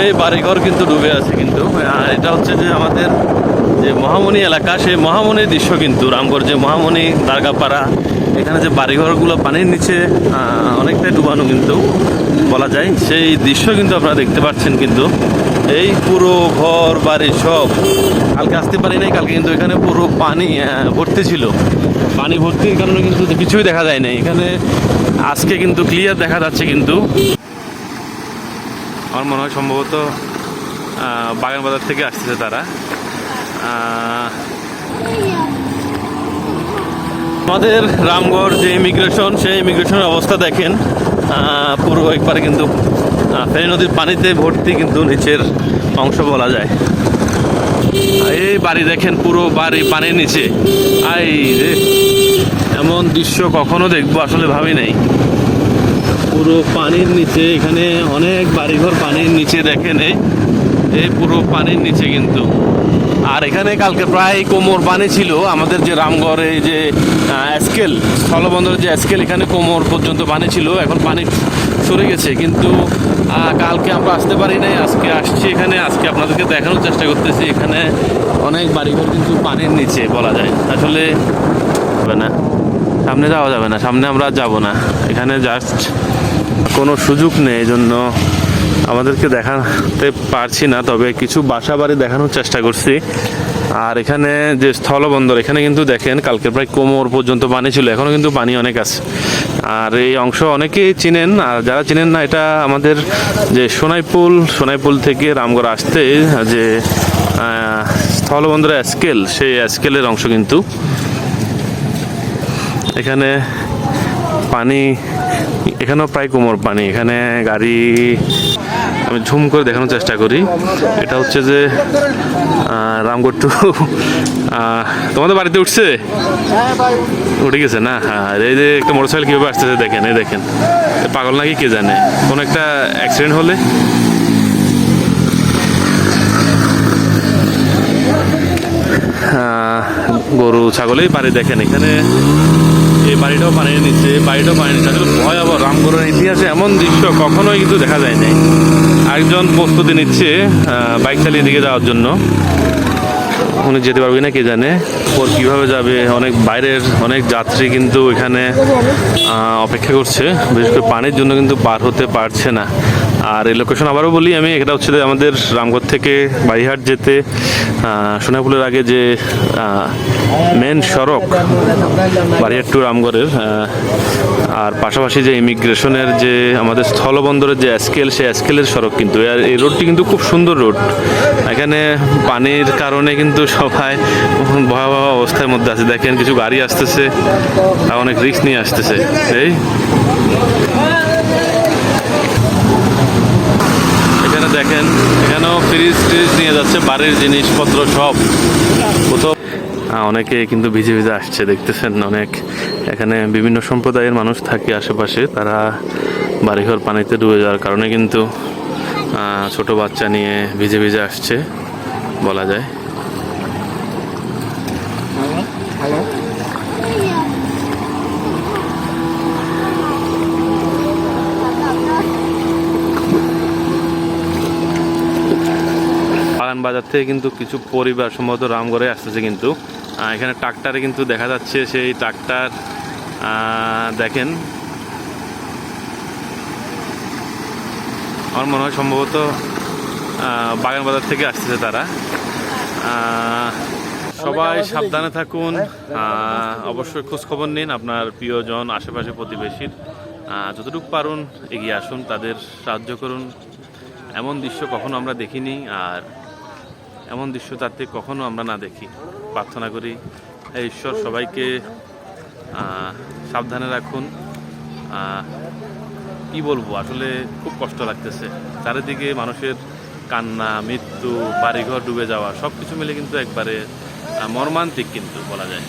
সেই বাড়িঘর কিন্তু ডুবে আছে কিন্তু। আর এটা হচ্ছে যে আমাদের যে মহামণি এলাকা, সেই মহামণির দৃশ্য কিন্তু। রামগড় যে মহামণি দারগাপাড়া, এখানে যে বাড়িঘরগুলো পানির নিচে অনেকটাই ডুবানো কিন্তু বলা যায়, সেই দৃশ্য কিন্তু আপনারা দেখতে পাচ্ছেন কিন্তু। এই পুরো ঘর বাড়ি সব, কালকে আসতে পারি নাই, কালকে কিন্তু এখানে পুরো পানি ভর্তি ছিল। পানি ভর্তির কারণে কিন্তু কিছুই দেখা যায় না এখানে। আজকে কিন্তু ক্লিয়ার দেখা যাচ্ছে কিন্তু। আমার মনে হয় সম্ভবত বাগান বাজার থেকে আসতেছে তারা। আমাদের রামগড় যে ইমিগ্রেশন, সেই ইমিগ্রেশনের অবস্থা দেখেন, পুরো একবারে কিন্তু ফেনী নদীর পানিতে ভর্তি কিন্তু নিচের অংশ বলা যায়। এই বাড়ি দেখেন, পুরো বাড়ি পানির নিচে। আই রে, এমন দৃশ্য কখনো দেখবো আসলে ভাবি নাই। পুরো পানির নিচে, এখানে অনেক বাড়িঘর পানির নিচে দেখেন। এই পুরো পানির নিচে কিন্তু। আর এখানে কালকে প্রায় কোমর পানি ছিল। আমাদের যে রামগড়ে যে স্কেল, স্থলবন্দরের যে স্কেল, এখানে কোমর পর্যন্ত পানি ছিল। এখন পানি সরে গেছে কিন্তু কালকে আমরা আসতে পারি নাই, আজকে আসছি এখানে। আজকে আপনাদেরকে দেখানোর চেষ্টা করতেছি। এখানে অনেক বাড়িঘর কিন্তু পানির নিচে বলা যায়। আসলে হবে না, সামনে যাওয়া যাবে না, সামনে আমরা যাব না। এখানে জাস্ট কোনো সুযোগ নেই, এই জন্য আমাদেরকে দেখাতে পারছি না। তবে কিছু বাসা বাড়ি দেখানোর চেষ্টা করছি। আর এখানে যে স্থলবন্দর, এখানে কিন্তু দেখেন কালকে প্রায় কোমর পর্যন্ত পানি ছিল, এখনও কিন্তু পানি অনেক আছে। আর এই অংশ অনেকেই চিনেন, আর যারা চিনেন না, এটা আমাদের যে সোনাইপুল থেকে রামগড় আসতে যে স্থলবন্দরের স্কেল, সেই স্কেলের অংশ কিন্তু। এখানে পানি, এখানেও প্রায় কোমর পানি। এখানে গাড়ি, আমি ঝুম করে দেখানোর চেষ্টা করি। এটা হচ্ছে যে রামগড় টু, তোমাদের বাড়িতে উঠছে, উঠে গেছে না? হ্যাঁ, এই যে একটা মোটরসাইকেল কীভাবে আসতেছে দেখেন, এই দেখেন। পাগল নাকি কে জানে, কোনো একটা অ্যাক্সিডেন্ট হলে। গরু ছাগলেই বাড়ি দেখেন এখানে। এই বাড়িটাও পানির নিচে, বাড়িটাও পানির নিচে। আসলে ভয়াবহ, রামগড়ের ইতিহাসে এমন দৃশ্য কখনোই কিন্তু দেখা যায় নাই। একজন প্রস্তুতি নিচ্ছে বাইক চালিয়ে দিকে যাওয়ার জন্য। উনি যেতে পারবে না কে জানে, ওর কীভাবে যাবে। অনেক বাইরের অনেক যাত্রী কিন্তু এখানে অপেক্ষা করছে, বিশেষ করে পানির জন্য কিন্তু পার হতে পারছে না। আর এই লোকেশন আবারও বলি আমি, এটা হচ্ছে আমাদের রামগড় থেকে বাড়িহাট যেতে সোনাইপুলের আগে যে মেন সড়ক, বাড়িহাট টু রামগড়ের। আর পাশাপাশি যে ইমিগ্রেশনের যে আমাদের স্থলবন্দরের যে স্কেল, সেই স্কেলের সড়ক কিন্তু। আর এই রোডটি কিন্তু খুব সুন্দর রোড। এখানে পানির কারণে কিন্তু সবাই ভয়াবহ অবস্থার মধ্যে আছে। দেখেন কিছু গাড়ি আসতেছে, অনেক রিস্ক নিয়ে আসতেছে। এই এখানে দেখেন, এখানেও ফ্রিজ নিয়ে যাচ্ছে, বাড়ির জিনিসপত্র সব। কোথাও অনেকে কিন্তু ভিজে ভিজে আসছে, দেখতেছেন অনেক। এখানে বিভিন্ন সম্প্রদায়ের মানুষ থাকে আশেপাশে, তারা বাড়িঘর পানিতে ডুবে যাওয়ার কারণে কিন্তু ছোট বাচ্চা নিয়ে ভিজে ভিজে আসছে বলা যায়। বাগান বাজার থেকে কিন্তু কিছু পরিবার সম্ভবত রামগড়ে আসতেছে কিন্তু। এখানে ট্রাক্টরে কিন্তু দেখা যাচ্ছে, সেই ট্রাক্টর দেখেন। আমার মনে হয় সম্ভবত বাগান বাজার থেকে আসতেছে তারা। সবাই সাবধানে থাকুন, অবশ্যই খোঁজখবর নিন আপনার প্রিয়জন, আশেপাশে প্রতিবেশীর। যতটুকু পারুন এগিয়ে আসুন, তাদের সাহায্য করুন। এমন দৃশ্য কখনো আমরা দেখিনি, আর এমন দৃশ্য তাতে কখনো আমরা না দেখি। প্রার্থনা করি হে ঈশ্বর সবাইকে সাবধানে রাখুন। কি বলবো, আসলে খুব কষ্ট লাগতেছে। চারিদিকে মানুষের কান্না, মৃত্যু, বাড়িঘর ডুবে যাওয়া, সব কিছু মিলে কিন্তু একবারে মর্মান্তিক কিন্তু বলা যায়।